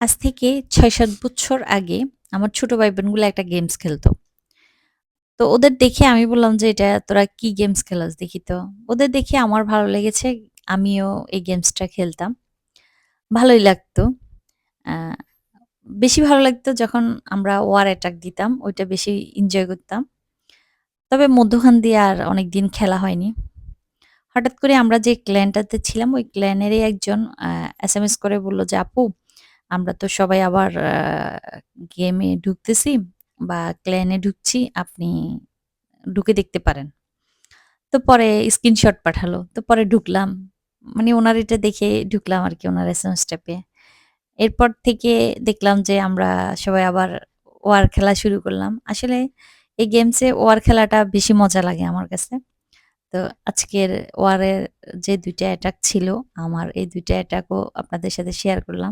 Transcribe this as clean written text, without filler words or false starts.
আজ থেকে ৬-৭ বছর আগে আমার ছোট ভাই-বোনগুলো একটা গেমস খেলতো। তো ওদের দেখে আমি বললাম যে, "এটা তোরা কি গেমস খেলস দেখি তো।" ওদের দেখে আমার ভালো লেগেছে। আমিও এই গেমসটা খেলতাম। ভালোই লাগতো। আ বেশি ভালো লাগতো যখন আমরা ওয়ার অ্যাটাক দিতাম। ওইটা বেশি এনজয় করতাম। তবে মধ্যখান দিয়ে আর অনেকদিন খেলা হয়নি। হঠাৎ করে আমরা যে ক্ল্যানটাতে ছিলাম, ওই ক্ল্যানেরই একজন এসএমএস করে বলল যে, "আপু, আমরা তো সবাই আবার গেমে ঢুকতেছি বা ক্ল্যানে ঢুকছি। আপনি ঢুকে দেখতে পারেন।" তো পরে স্ক্রিনশট পাঠালো। তো পরে ঢুকলাম। মানে উনার এটা দেখে ঢুকলাম আরকি উনার এসএমএসটা পেয়ে। এরপর থেকে দেখলাম যে আমরা সবাই আবার ওয়ার খেলা শুরু করলাম। আসলে এই গেমসে ওয়ার খেলাটা বেশি মজা লাগে আমার কাছে। তো আজকের ওয়ারের যে ২ টা অ্যাটাক ছিল, আমার এই ২ টা অ্যাটাকও আপনাদের সাথে শেয়ার করলাম।